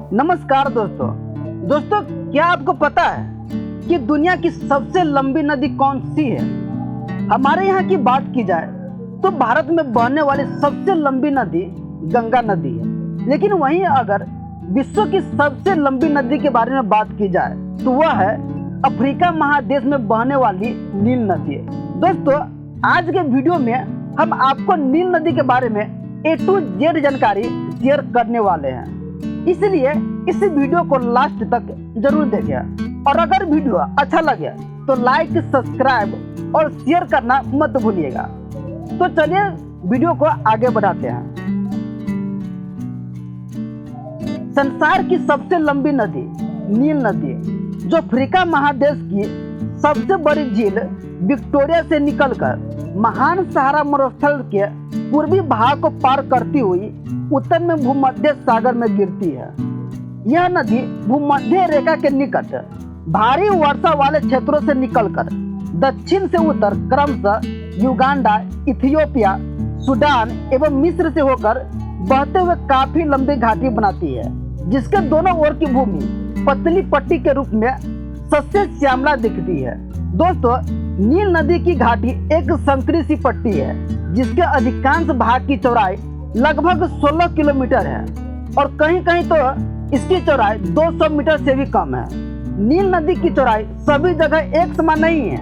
नमस्कार दोस्तों, क्या आपको पता है कि दुनिया की सबसे लंबी नदी कौन सी है? हमारे यहाँ की बात की जाए तो भारत में बहने वाली सबसे लंबी नदी गंगा नदी है। लेकिन वहीं अगर विश्व की सबसे लंबी नदी के बारे में बात की जाए तो वह है अफ्रीका महादेश में बहने वाली नील नदी है। दोस्तों, आज के वीडियो में हम आपको नील नदी के बारे में A to Z जानकारी शेयर करने वाले हैं, इसलिए इस वीडियो को लास्ट तक जरूर देखें। और अगर वीडियो अच्छा लगे तो लाइक, सब्सक्राइब और शेयर करना मत भूलिएगा। तो चलिए वीडियो को आगे बढ़ाते हैं। संसार की सबसे लंबी नदी नील नदी, जो अफ्रीका महादेश की सबसे बड़ी झील विक्टोरिया से निकलकर महान सहारा मरुस्थल के पूर्वी भाग को पार करती हुई उत्तर में भूमध्य सागर में गिरती है। यह नदी भूमध्य रेखा के निकट भारी वर्षा वाले क्षेत्रों से निकलकर दक्षिण से उत्तर क्रमशः युगांडा, इथियोपिया, सूडान एवं मिस्र से होकर बहते हुए काफी लंबी घाटी बनाती है, जिसके दोनों ओर की भूमि पतली पट्टी के रूप में सस्य श्यामला दिखती है। दोस्तों, नील नदी की घाटी एक संकरी सी पट्टी है, जिसके अधिकांश भाग की चौड़ाई लगभग 16 किलोमीटर है और कहीं कहीं तो इसकी चौड़ाई 200 मीटर से भी कम है। नील नदी की चौड़ाई सभी जगह एक समान नहीं है,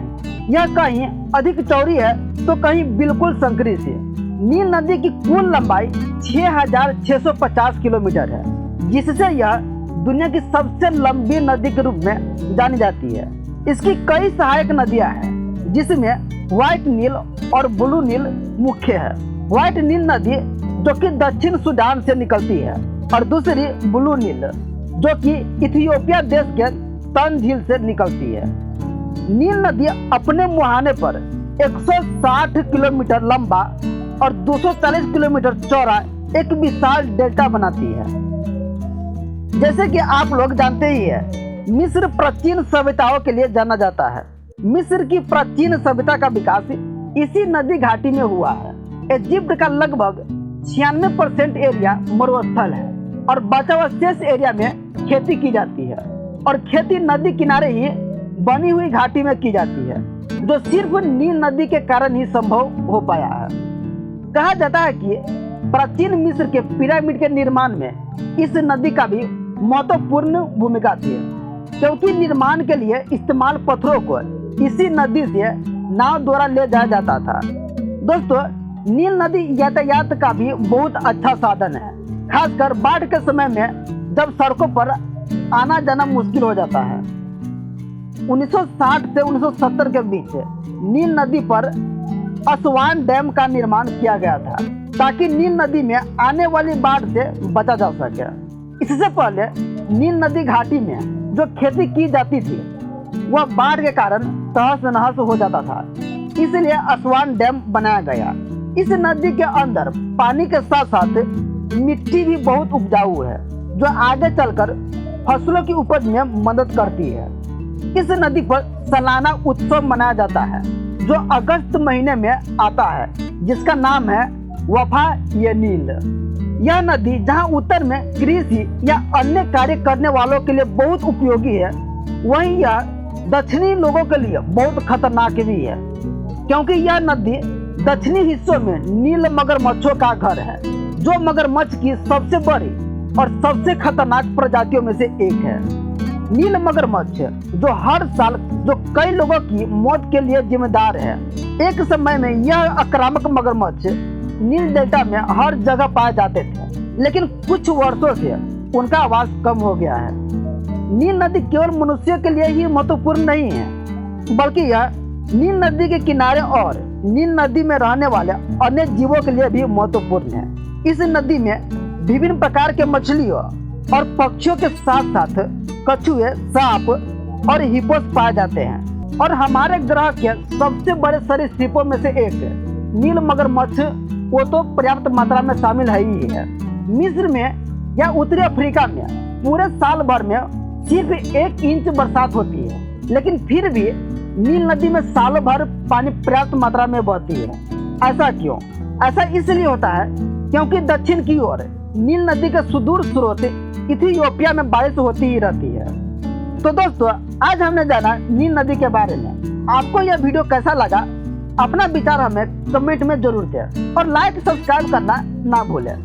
यह कहीं अधिक चौड़ी है तो कहीं बिल्कुल संकरी सी। नील नदी की कुल लंबाई 6,650 किलोमीटर है, जिससे यह दुनिया की सबसे लंबी नदी के रूप में जानी जाती है। इसकी कई सहायक नदियां हैं, जिसमें व्हाइट नील और ब्लू नील मुख्य है। व्हाइट नील नदी जो कि दक्षिण सूडान से निकलती है और दूसरी ब्लू नील जो कि इथियोपिया देश के तन झील से निकलती है। नील नदी अपने मुहाने पर 160 किलोमीटर लंबा और 240 किलोमीटर चौड़ा एक विशाल डेल्टा बनाती है। जैसे कि आप लोग जानते ही है, मिस्र प्राचीन सभ्यताओं के लिए जाना जाता है। मिस्र की प्राचीन सभ्यता का विकास इसी नदी घाटी में हुआ है। इजिप्ट का लगभग 96% एरिया मरुस्थल है और बचा हुआ शेष एरिया में खेती की जाती है और खेती नदी किनारे ही बनी हुई घाटी में की जाती है, जो सिर्फ नील नदी के कारण ही संभव हो पाया है। कहा जाता है कि प्राचीन मिस्र के पिरामिड के निर्माण में इस नदी का भी महत्वपूर्ण भूमिका थी, क्योंकि निर्माण के लिए इस्तेमाल पत्थरों को इसी नदी से नाव द्वारा ले जाया जाता था। दोस्तों, नील नदी यातायात का भी बहुत अच्छा साधन है, खासकर बाढ़ के समय में जब सड़कों पर आना जाना मुश्किल हो जाता है। 1960 से 1970 के बीच नील नदी पर असवान डैम का निर्माण किया गया था, ताकि नील नदी में आने वाली बाढ़ से बचा जा सके। इससे पहले नील नदी घाटी में जो खेती की जाती थी वह बाढ़ के कारण तहस नहस हो जाता था, इसलिए असवान डैम बनाया गया। इस नदी के अंदर पानी के साथ साथ मिट्टी भी बहुत उपजाऊ है, जो आगे चलकर फसलों की उपज में मदद करती है। इस नदी पर सालाना उत्सव मनाया जाता है, जो अगस्त महीने में आता है, जिसका नाम है वफा ये नील। यह नदी जहां उत्तर में कृषि या अन्य कार्य करने वालों के लिए बहुत उपयोगी है, वहीं यह दक्षिणी लोगों के लिए बहुत खतरनाक भी है, क्योंकि यह नदी दक्षिणी हिस्सों में नील मगरमच्छों का घर है, जो मगरमच्छ की सबसे बड़ी और सबसे खतरनाक प्रजातियों में से एक है। नील मगरमच्छ जो हर साल जो कई लोगों की मौत के लिए जिम्मेदार है। एक समय में यह आक्रामक मगरमच्छ नील डेल्टा में हर जगह पाए जाते थे, लेकिन कुछ वर्षों से उनका आवास कम हो गया है। नील नदी केवल मनुष्यों के लिए ही महत्वपूर्ण नहीं है, बल्कि यह नील नदी के किनारे और नील नदी में रहने वाले अन्य जीवों के लिए भी महत्वपूर्ण है। इस नदी में विभिन्न प्रकार के मछलियों और पक्षियों के साथ साथ कछुए, सांप और हिप्पोस पाए जाते हैं और हमारे ग्रह के सबसे बड़े सरीसृपों में से एक नील मगरमच्छ वो तो पर्याप्त मात्रा में शामिल है ही है। मिस्र में या उत्तरी अफ्रीका में पूरे साल भर में सिर्फ 1 इंच बरसात होती है, लेकिन फिर भी नील नदी में सालों भर पानी पर्याप्त मात्रा में बहती है। ऐसा क्यों? ऐसा इसलिए होता है क्योंकि दक्षिण की ओर नील नदी के सुदूर स्रोत इथियोपिया में बारिश होती ही रहती है। तो दोस्तों, आज हमने जाना नील नदी के बारे में। आपको यह वीडियो कैसा लगा, अपना विचार हमें कमेंट में जरूर दें और लाइक सब्सक्राइब करना ना भूलें।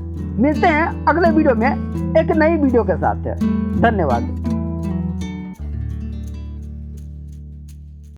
मिलते हैं अगले वीडियो में एक नई वीडियो के साथ। धन्यवाद।